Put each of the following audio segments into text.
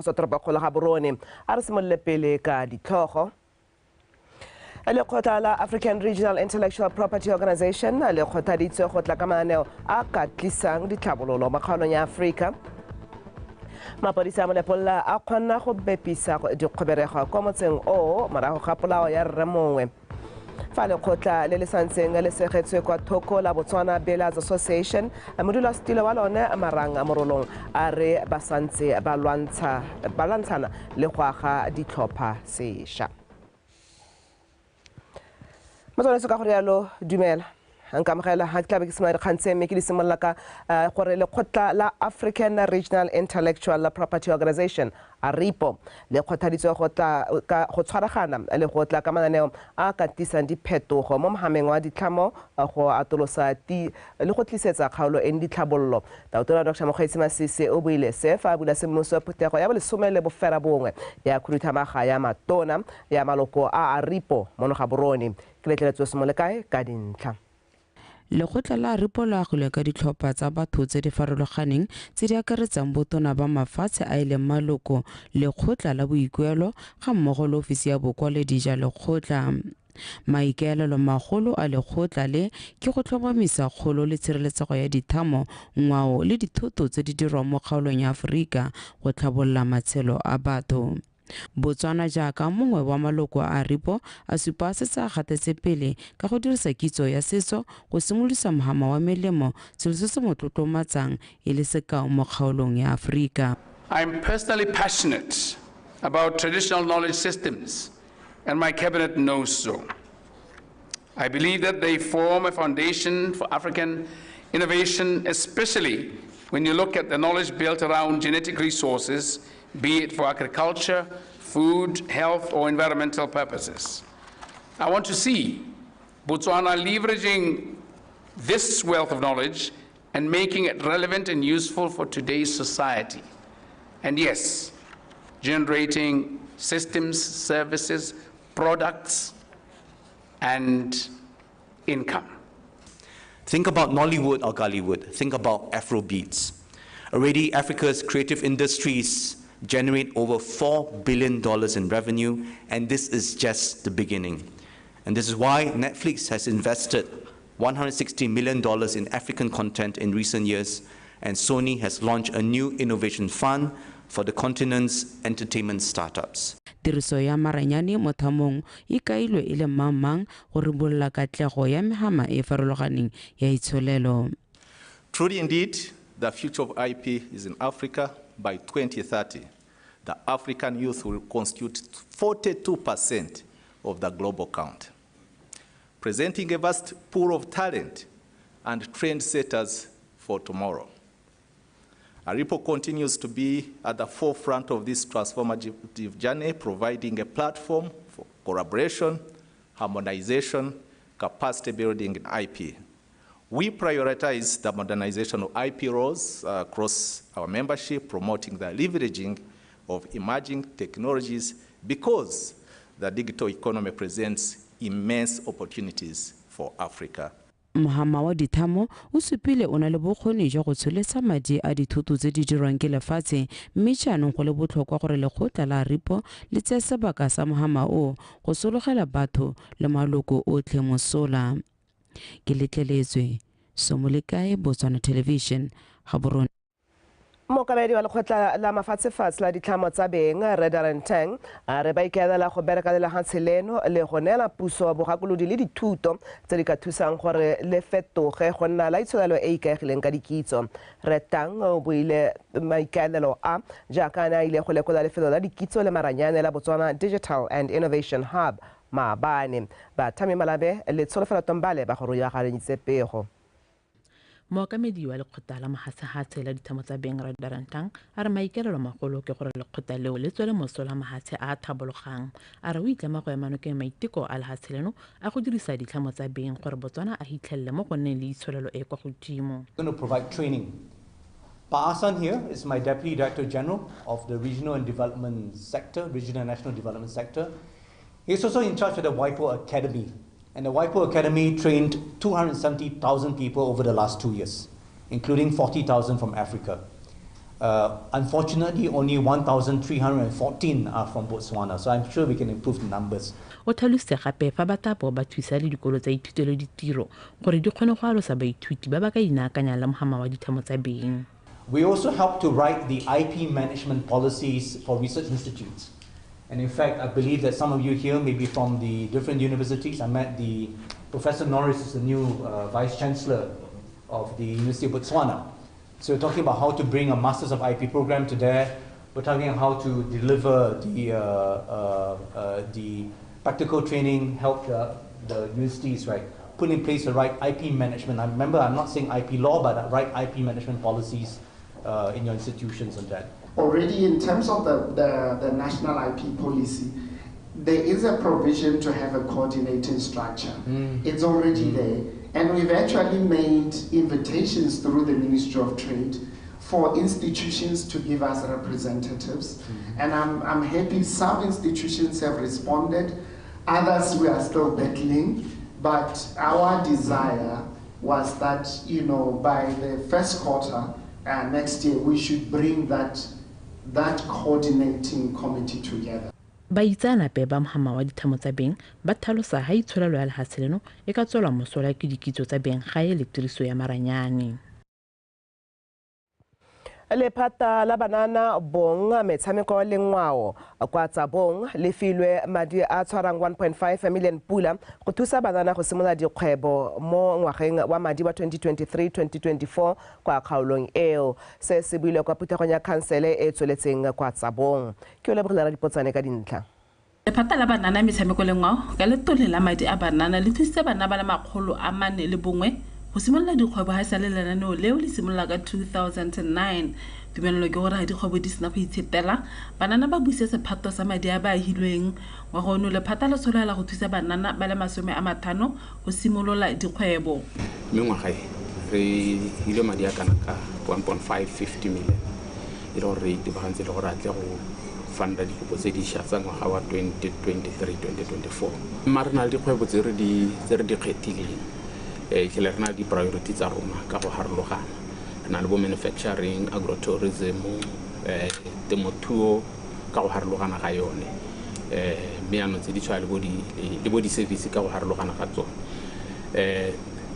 Sotropa ga borone a re simolle pele ka ditlhogo lekgotla la African Regional Intellectual Property Organization le kgothaditse go tla ka mananeo a ka tlisang ditlhabololo mo kgaolong ya Afrika. Mapodisa a Molepolla a kgona go bepisa dikgoberego kwa motseng o morago ga polao ya rremongwe fa lekgotla le le santseng le segetswe kwa thoko la Botswana Builders Association modulasetilo wa lone marang a morolong a re ba santse ba lwantshana le go aga ditlhopha sešwa. Motswaletse ka go rialo dumela nkamogela ha tlabe ke semare khantse me ke di simolla ka gore lekgotla la African Regional Intellectual Property Organization ARIPO le kgothaditswe go tshwaragana le go tla ka mananeo a ka tisang diphetogo mo mohameng wa ditlhamo go atolosa le go tlisetsa kgaolo en ditlhabollo. Dr. Mokgweetsi Masisi o buile se fa bula semmuso phutego ya bolesome le bofera bongwe ya khuduthamaga ya matona ya maloko a ARIPO mono ga borone ke letleletswe semolekae ka dintlha. Lekgotla la ARIPO la agilwe ka ditlhopha tsa batho tse di farologaneng tse di akaretsang botona ba mafatshe a ile maloko lekgotla la boikuelo ga mmogo le ofisi ya bokwaledi ja lekgotla. Maikaelelo magolo a lekgotla le ke go tlhomamisa kgolo le tshireletsego ya dithamo ngwao le dithoto tse di dirwang mo kgaolong ya Aforika go tlhabolola matshelo a batho. Botswana jaaka mongwe wa maloko a ARIPO a supa se sa gatetse pele ka go dirisa kitso ya setso go simolisa mohama wa melemo selo se se motlotlomatsang e le sekao mo kgaolong ya Aforika. I'm personally passionate about traditional knowledge systems, and my cabinet knows so. I believe that they form a foundation for African innovation, especially when you look at the knowledge built around genetic resources, be it for agriculture, food, health, or environmental purposes. I want to see Botswana leveraging this wealth of knowledge and making it relevant and useful for today's society. And yes, generating systems, services, products, and income. Think about Nollywood or Gollywood. Think about Afrobeats. Already, Africa's creative industries generate over $4 billion in revenue, and this is just the beginning. And this is why Netflix has invested $160 million in African content in recent years, and Sony has launched a new innovation fund for the continent's entertainment startups. Tiriso ya maranyane mo thamong e kailwe e le mang go ribolla katlego ya mehama e farologaneng ya itsholelo. Truly indeed, the future of IP is in Africa. By 2030, the African youth will constitute 42% of the global count, presenting a vast pool of talent and trendsetters for tomorrow. ARIPO continues to be at the forefront of this transformative journey, providing a platform for collaboration, harmonization, capacity building in IP. We prioritize the modernization of IP roles across our membership, promoting the leveraging of emerging technologies because the digital economy presents immense opportunities for Africa. Mohama wa dithamo o supile o na le bokgoni jwa go tsholetsa madi a dithoto tse di dirwang ke lefatshe mme jaanong go le botlhokwa gore lekgotla la ARIPO le tseye sebaka sa mohama o go sologela batho le maloko otlhe mosola. Ke letleletswe Somolekae Botswana Television Gaborone. Mokamedi wa lekgotla la mafatshefatshe la ditlhamo tsa beng Redarenteng re ba ikaelela go bereka le lefatshe leno le go neela puso bogakolodi le dithuto tse di ka thusang gore le fetoge go nna la itsholelo e ikaegileng ka dikitso. Retang o buile maikaelelo a jaaka a ile go lekola lefelo la dikitso le maranyane la Botswana Digital and Innovation Hub maabane ba Thami Malabe le Tsholofelo Tombale ba go ruaganyeditse pego. Mokamedi wa lekgotla la mahatshe la dithamo tsa beng Redarenteng a re maikaelelo magolo ke gore lekgotla leo le tswele mosola mahatshe a tlhabologang a re o itlama go ema nokeng maiteko a lehatshe leno a go dirisa ditlhamo tsa beng gore Botswana a hitlhelele mo go nneng le itsholelo e kwa godimo. Going to provide training. Paasan here is my Deputy Director General of the Regional and Development Sector, Regional and National Development Sector. He's also in charge of the WIPO Academy. And the WIPO Academy trained 270,000 people over the last 2 years, including 40,000 from Africa. Unfortunately, only 1,314 are from Botswana, so I'm sure we can improve the numbers. O tlhalositse gape fa bathapo ba thusa le dikolo tsa ithuto le ditiro gore di kgone go alosa baithuti ba ba ka inaakanyang le mogama wa dithamo tsa beng. We also help to write the IP management policies for research institutes. And in fact, I believe that some of you here may be from the different universities. I met Professor Norris is the new Vice Chancellor of the University of Botswana. So we're talking about how to bring a Masters of IP program to there. We're talking about how to deliver the practical training, help the universities, right, put in place the right IP management. I remember, I'm not saying IP law, but the right IP management policies in your institutions and that. Already in terms of the national IP policy, there is a provision to have a coordinating structure. It's already there. And we've actually made invitations through the Ministry of Trade for institutions to give us representatives. And I'm happy some institutions have responded, others we are still battling, but our desire was that, you know, by the first quarter next year, we should bring that coordinating committee together. Baitsanape ba mogama wa dithamo tsa beng ba tlhalosa ha itsholelo ya lehatshe leno e ka tswela mosola ke dikitso tsa beng ga e le tiriso ya maranyane. Lephata la banana bong metshameko le ngwao kwa tsa bong le filwe madi a tshwarang 1.5 million pula go thusa banana go simola dikgwebo mo ngwageng wa madi wa 2023-2024 kwa kgaolong eo. Se se buile kwa puthegong ya khansele e tsweletseng kwa tsa bong. Ke o lebogela dipotsane ka dintlha. Lephata la banana metshameko le ngwao ka letlole la madi a banana le thusitse bana ba le 441 go simolola dikgwebo ha sa le lenaneo leo le simolola ka 2009. Tumelelo ke gore ha dikgwebo di sena go itshetela banana ba buise sephato sa madi a ba hilweng wa go no lephata le tsholela go thusa banana ba le 50 go simolola dikgwebo. Mengwaga re ile madi a kana ka 1.550 million ile gore di bagantse le gore a tle go funda dikopo tse di sha tsa ngwaga wa 2023-2024. Marina le dikgwebo tse re di kgethileng ke le rena di priority tsa rona ka go harologana na le bo manufacturing, agrotourism, temothuo ka go harologana ga yone meano tse di tshwa le bo di service ka go harologana ga tsone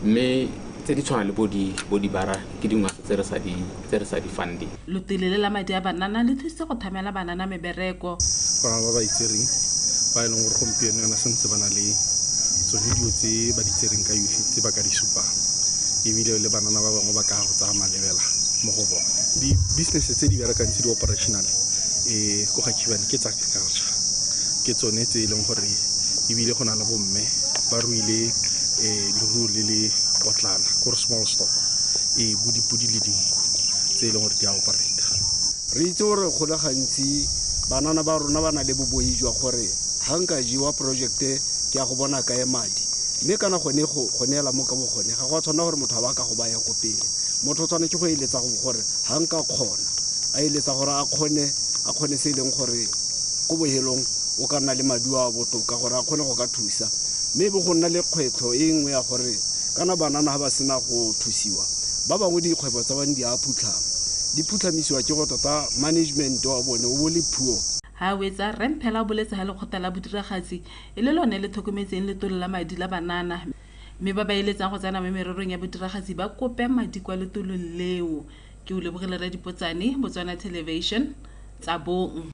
me tse di tshwana le bo di bara ke dingwa tse re sa di funding. Lotelele la madi a banana le thusitse go thamela banana mebereko ba ba itsereng ba e leng gore gompieno yana sentse bana le tsone dio tse ba di tsereng ka youth tse ba ka di supa ebile le banana ba bangwe ba ka go tsaya malebela mo go bona di business tse di berekang tse di operational go ga kibane ke tsa agriculture ke tsone tse e leng gore ebile go na le bomme ba ruile leruo le potlana gore small stock budi le dinku tse e leng gore di a operate. Re itse gore go le gantsi banana ba rona ba na le bobohi jwa gore ha nka jiwa project ke a go bona ka e madi mme kana gone go neela mo ka bogone ga go tshwana gore motho ba ka go baya go pele motho tswana ke go iletsa go gore ha nka kgona a iletsa gore a kgone se leng gore go bohelong o ka nna le madi a botoka gore a kgone go ka thusa mme bo go nna le kgwetlo e nngwe ya gore kana banana ha ba sena go thusiwa ba bangwe dikgwebo tsa bane di a phutlamisiwa ke go tota management wa bone o bo le puo. Ha wetsa rempela boletse ha le khota la bodiragatsi e le lone le thokometseng le tolo la madi la banana mme ba baeletsang go tsena me mererong ya bodiragatsi ba kope madi kwa letolo leo. Ke o lebogela ra dipotsane Botswana Television tsa bong.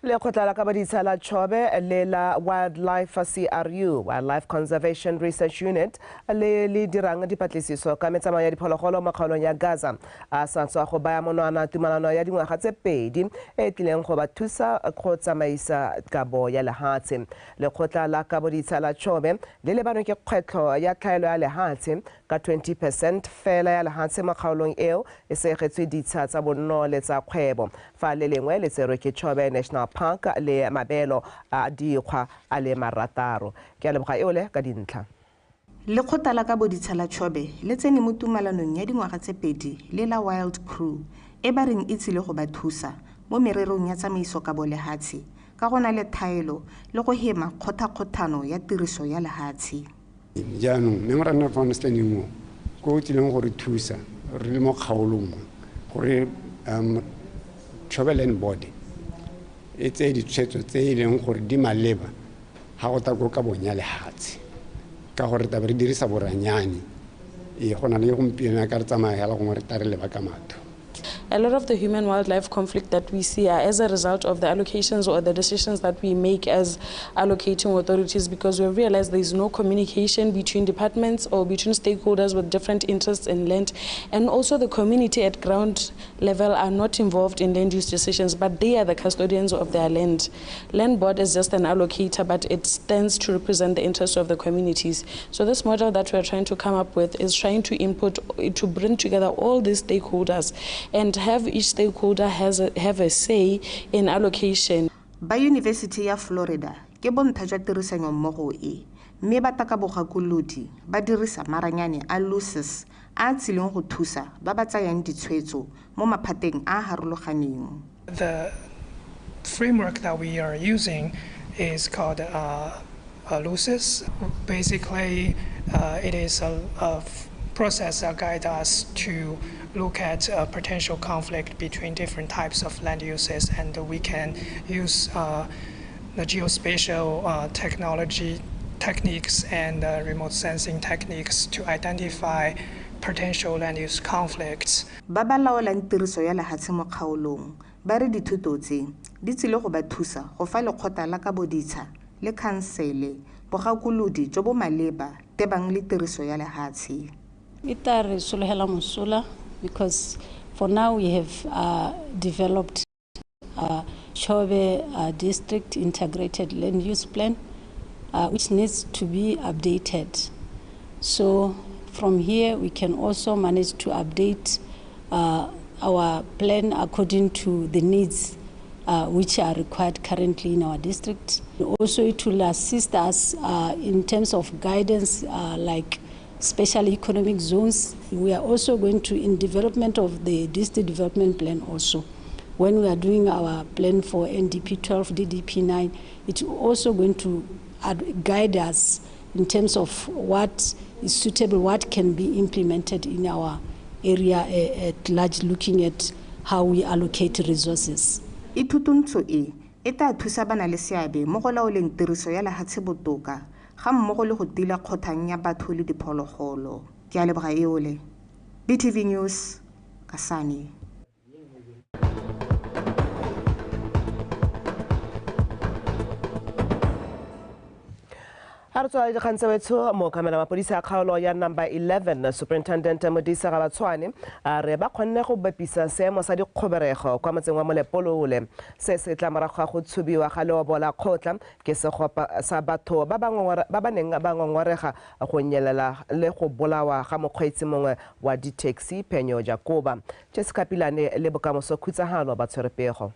Le khotla la ka baditsa la Chobe le la Wildlife CRU Wildlife Conservation Research Unit le dirang dipatlisiso ka metsamao ya diphologolo mo kgaolong ya Gaza a santswa go baya monwana tumalano ya dingwaga tse pedi e tlileng go ba thusa go tsamaisa kabo ya lehatshe. Le khotla la ka boditsa la Chobe le lebano ke kgwetlo ya tlhaelo ya lehatshe ka 20% fela ya lehatshe mo kgaolong eo e segetswe ditsha tsa bonno le tsa kgwebo fa le lengwe le tserwe ke Chobe National Park le mabelo a dikgwa a le marataro. Ke a leboga eole ka dintlha. Le khota la ka boditsha la Chobe le tsene mo tumalanong ya dingwaga tse pedi le la Wild Crew e ba reng itsile go ba thusa mo mererong ya tsamaiso ka bo lehatshe ka gona le thaelo le go hema kgotha-kgothano ya tiriso ya lehatshe. Jaanong Memorandum of Understanding mo go tsileng gore thusa re le mo kgaolong gore Chobeland body. It's a ditshwetso tse e leng gore di maleba ha go ta go ka bonya lehatshe ka gore ta re dirisa boranyane e gona le gompieno ka re tsamaya la gongwe re tare le ba ka matho. A lot of the human-wildlife conflict that we see are as a result of the allocations or the decisions that we make as allocating authorities, because we realize there is no communication between departments or between stakeholders with different interests in land, and also the community at ground level are not involved in land use decisions, but they are the custodians of their land. Land board is just an allocator, but it stands to represent the interests of the communities. So this model that we are trying to come up with is trying to bring together all these stakeholders and have each stakeholder have a say in allocation. Ba University ya Florida ke bontsha jwa tirisanyo mmogo e mme ba taka bogakolodi ba dirisa maranyane a lucis a tsileng go thusa ba ba tsayang ditshwetso mo maphateng a harologaneng. The framework that we are using is called lucis. Basically, it is a process that guides us to look at potential conflict between different types of land uses, and we can use the geospatial techniques and remote sensing techniques to identify potential land use conflicts. Ba ba laolang tiriso ya lehatshe mo kgaolong ba re dithuto tse di tsile go ba thusa go fa lekgotla la ka boditsha le khansele bogakolodi jo bo maleba tebang le tiriso ya lehatshe. Itare solohela mosola, because for now we have developed Chobe District Integrated Land Use Plan, which needs to be updated. So from here we can also manage to update our plan according to the needs which are required currently in our district. Also it will assist us in terms of guidance like special economic zones. We are also going to, in development of the district development plan also, when we are doing our plan for NDP 12, DDP 9, it's also going to guide us in terms of what is suitable, what can be implemented in our area at large, looking at how we allocate resources. Itutunto e ta thusa bana le seabe mo go laoleng tiriso ya lehatshe botoka ga mmogo le go tila kgothang ya batho le diphologolo. Ke a leboga eole. BTV News, Kasane. Artswa di khanse wetso mo kamela mapodisa kgaolo ya number 11 Superintendent Modisa Gabatswane re ba khonne go bapisa seemo sa dikgoberego kwa motseng wa Molepolole se se tlamarago go tshubiwa ga leobola khotla ke segopa sa batho ba ba neng ba ngongorega go nyelela le go bolawa ga mokgweetsi mongwe wa di-taxi Phenyo Jacoba. Jessica Pilane le bokamoso khutsagalo ba tshwerepego.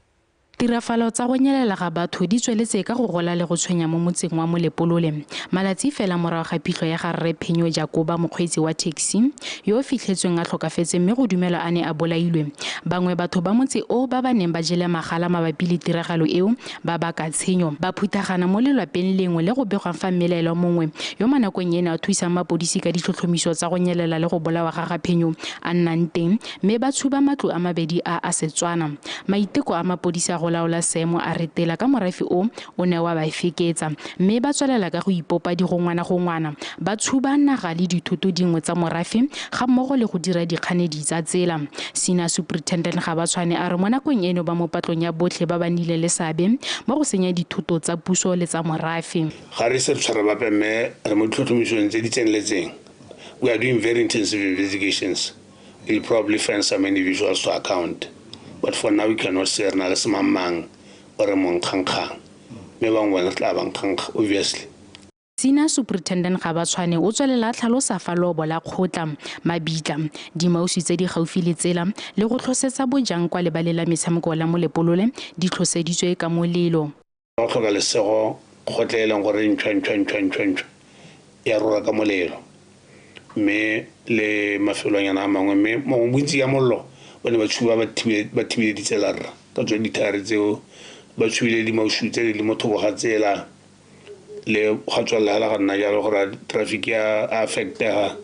Tirafalo tsa go nyelela ga batho di tsweletse ka go gola le go tshwenya mo motseng wa Molepolole. Malatsi fela morago ga phitlho ya ga Rre Phenyo Jacoba mokgweetsi wa taxi yo fitlhetsweng a tlhokafetse mme go dumelwa a ne a bolailwe. Bangwe batho ba motse o ba ba neng ba jele magala mabapi le tiragalo eo ba ka tshenyo ba phuthagana mo lelwapeng lengwe le go begwa fa mmelaelo mongwe yo manakong ena a thusang mapodisi ka ditlhotlhomiso tsa go nyelela le go bolawa ga Phenyo a nnang teng mme ba tshuba matlo a mabedi a Setswana. Maiteko a mapodisi a laola seemo a retela ka morafe o ne wa ba feketsa mme ba tswelela ka go ipopa digongwana ba tshuba naga le dithoto dingwe tsa morafe ga mmogo le go dira dikganedi tsa tsela. Sina Superintendent Gabatswane a re mo nakong eno ba mo patlong ya botlhe ba ba nile le sabe mo go senya dithoto tsa puso le tsa morafe. Ga re se tshwara ba pemme re mo tlhotlhomisong tse di tseneletseng. We are doing very intensive investigations. We'll probably find some individuals to account. But for now, we cannot say na le semamang or monkhankgang. Me bangwe tla bankhankga obviously. Sina Superintendent Gabatswane o tswelela tlhalosa fa lobo la khotla mabitla dimausi tse di gaufi le tsela le go tlhosetsa bojang kwa le balela metshameko la Molepolole di tlhoseditswe ka molelo. Go tlhoka lesego khotlelang gore ntshwa ya rora ka molelo. Me le mafelonyana a mangwe me mo bontsi ya mollo ba ne ba tshuba ba thibile ditsela rra ka tswe dithare tseo ba tshubile di mausu tse le motho go ga tsela le ga tswela ga nna jalo gore traffic ya affectega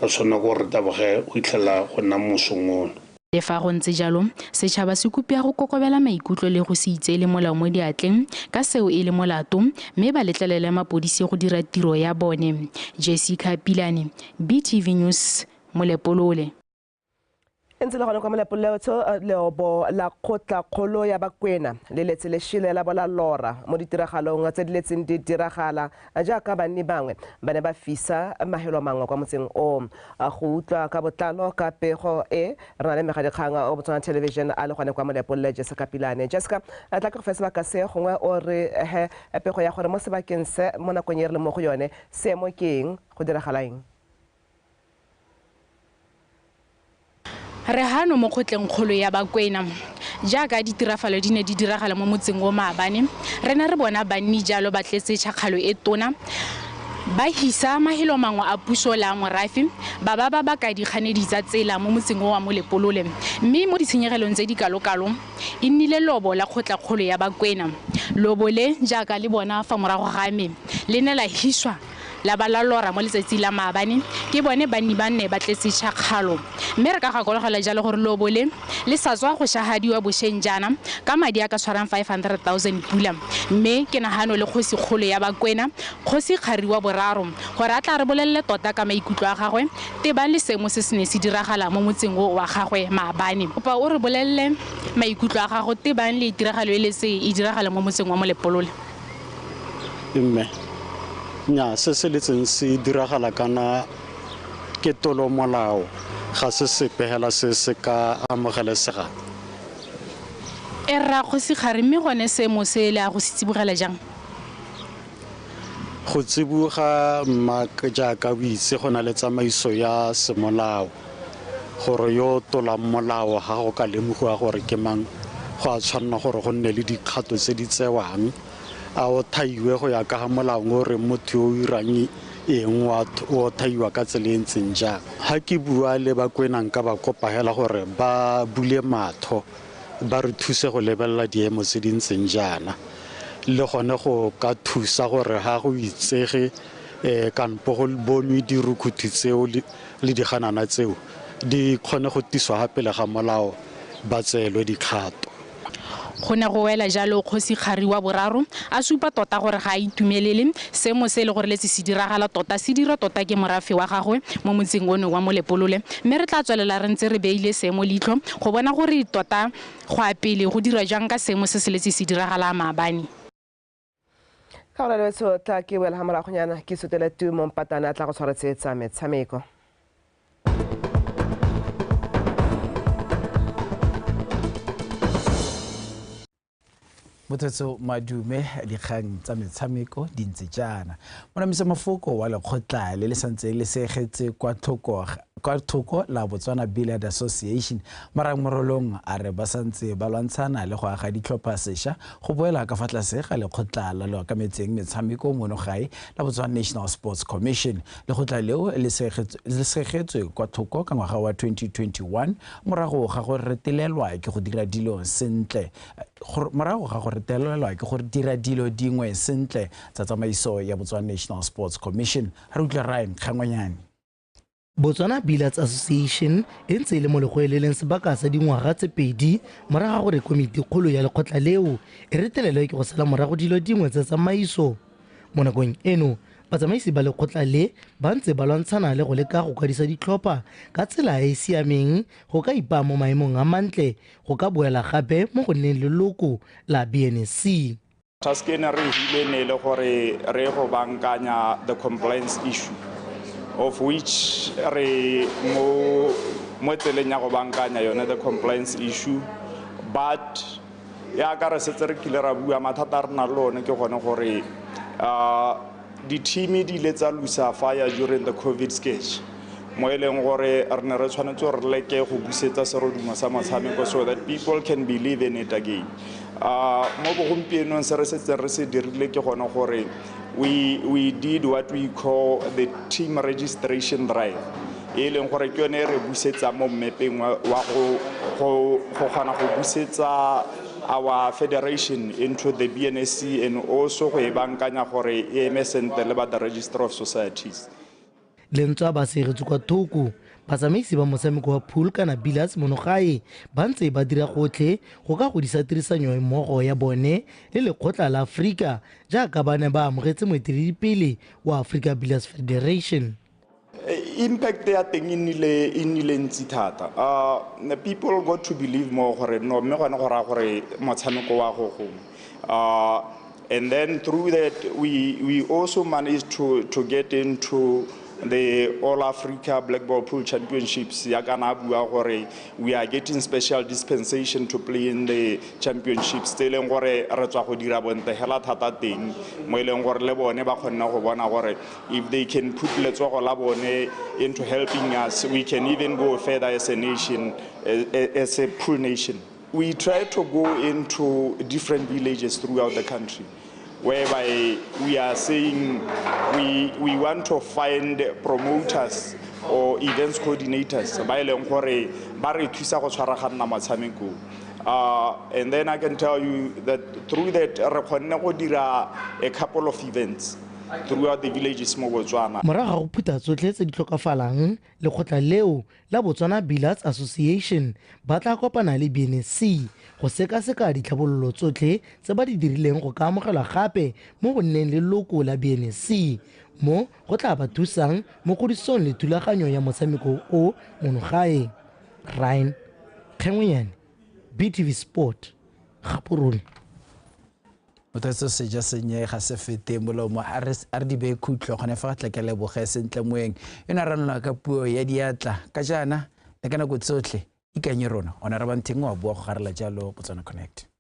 ra tshwana go re taboge go itlhela go nna mosongona. Le fa go ntse jalo setšhaba se kopia go kokobela maikutlo le go se itseele molao mo diatleng ka seo e le molato mme ba letlelele mapodisi go dira tiro ya bone. Jessica Pilane, BTV News, Molepolole. Ntse le gone kwa Molepolole leobo la kgotla-kgolo ya Bakwena le letse le shile la bola lora mo ditiragalong tse di letseng di diragala jaaka banni bangwe ba ne ba fisa mahelo mangwe kwa motseng o go utlwa ka botlalo ka pego e re na le megadikgang o Botswana Television a le gone kwa Molepolole Jessica Pilane. Jessica a tla ke go fa sebaka se gongwe o re pego ya gore mo sebakeng se mo nakong e re le mo go yone seemo ke eng go diragala eng? Re hano mo kgotleng kgolo ya Bakwena jaaka ditirafalo di ne di diragala mo motseng o maabane re na re bona banni jalo ba tletse tšhakgalo e tona ba hisa mahelo mangwe a puso la morafi ba ka dikganedi tsa tsela mo motseng wa Molepolole mme mo ditshenyegelong tse di kalokalo e nnile lobo la kgotlakgolo ya Bakwena. Lobo le jaaka le bona fa morago ga me le ne la hiswa la ba la lora mo letsatsi la maabane ke bone banni ba nne ba tletse tšhakgalo mme re ka gakologelwa jalo gore lobo le sa tswa go shahadiwa bošeng jana ka madi a ka tshwarang 500,000 pula mme ke nagano le kgosi kgolo ya Bakwena kgosi Kgari wa boraro gore a tla re bolelele tota ka maikutlo a gagwe tebang le seemo se se ne se diragala mo motseng o wa gagwe maabane. Kopa o re bolelele maikutlo a gago tebang le tiragalo e letse e diragala mo motseng wa Molepolole. Nya se se letseng se diragala kana ke tolo molao ga se sepehela se se ka amogelesega. E ra go se gare mme gone seemo se le a go se tsibogela jang? Go tsibuga mmak jaaka o itse go na le tsamaiso ya semolao gore yo tolang molao ga go ka lemogiwa gore ke mang go a tshwanela gore go nne le dikgato tse di tsewang a o thaiwe go ya ka molao gore motho o irang eng o thaiwa ka tsela e ntseng jang. Ha ke bua le Bakwena ka ba kopagela gore ba bule matho ba re thuse go lebelela diemo tse di ntseng jana le gone go ka thusa gore ha go itsege kampo go bonwe dirukhuthi tseo le diganana tseo di kgone go tiswa gape le ga molao ba tseelwe dikgato. Go ne go wela jalo kgosi Kgari wa boraro a supa tota gore ga a itumelele seemo se le gore letse se diragala tota se dira tota ke morafe wa gagwe mo motseng ono wa Molepolole mme re tla tswelela re ntse re beile seemo leitlho go bona gore tota go a pele go dira jang ka seemo se se letse se diragala maabane. Ka gore letso tla ke wela ha moragonyana ke sotele tu mo mpatana tla go tshwaretsetsa metshameko. Motsetso madume dikgang tsa metshameko di ntse jana. Monamisa mafoko wa lekgotla le santse le segetse kwa thoko la Botswana Billiard Association marang morolong a re ba santse ba lwantshana le go aga ditlhopha sešwa go boela ka fa tlase ga lekgotla la le akametseng metshameko mono gae la Botswana National Sports Commission. Lekgotla leo le segetswe kwa thoko ka ngwaga wa 2021 morago ga go retelelwa ke go dira dilo sentle morago ga go retelelwa ke go dira dilo dingwe sentle tsa tsamaiso ya Botswana National Sports Commission. Re utlwa Ryan Khangwanyane. Botswana Billiards Association e ntse le mo legweleleng sebaka sa dingwaga tse pedi morago gore komiti kgolo ya lekgotla leo e retelelwe ke go sala morago dilo dingwe tsa tsamaiso. Mo nakong eno batsamaisi ba lekgotla le ba ntse ba lwantshana le go leka go kwadisa ditlhopha ka tsela e e siameng go ka ipa mo maemong a mantle go ka boela gape mo go nneng leloko la BNC. Taskena re hile ne le gore re go bankanya the compliance issue of which re mo tseleng ya go bankanya yone the compliance issue but ya ka re setse re kile ra bua mathata re na le one ke gone gore di-team di ile tsa lusa fire during the COVID stage mo e leng gore re ne re tshwanetse re leke go busetsa serodumo sa motshameko so that people can believe in it again. Mo bogompienong se re setse re se dirile ke gone gore we did what we call the team registration drive e leng gore ke yone re busetsa mo mmepeng wa go gana go busetsa our federation into the BNSC and also go e bankanya gore e eme sentle le ba the Register of Societies. Lentswa ba segetse kwa thoko batsamaisi ba motshameko wa pool kana billiards monogae ba ntse ba dira gotlhe go ka godisa tirisanyo mmogo ya bone le lekgotla la Afrika jaaka ba ne ba amogetse moeteledipele wa Africa Billiards Federation. Impact ya teng e nnile ntsi thata. The people got to believe more gore no mme gone go ra gore motshameko wa go and then through that we also managed to get into the All Africa Black Ball Pool Championships. We are getting special dispensation to play in the championships. Still, if they can put into helping us, we can even go further as a nation, as a pool nation. We try to go into different villages throughout the country, whereby we are saying we want to find promoters or events coordinators and then I can tell you that through that a couple of events throughout the villages mo Botswana. Morago go phutha tsotlhe tse di tlhokafalang lekgotla leo la Botswana Billiards Association ba tla kopana le BNC go sekaseka ditlhabololo tsotlhe tse ba di dirileng go ka amogelwa gape mo go nneng le loko la BNC mo go tla ba thusang mo godisong le thulaganyo ya motshameko o monogae. Ryan Khengwenyane, BTV Sport, Gaborone. Motho se ja senye ga se fete molomo a re di be khutlo gone fa tla ke leboge sentle moeng ena ranela ka puo ya diatla ka jana le kana go tsotlhe ikanye rona ona re ba nteng wa bua go garela jalo Botswana Connect.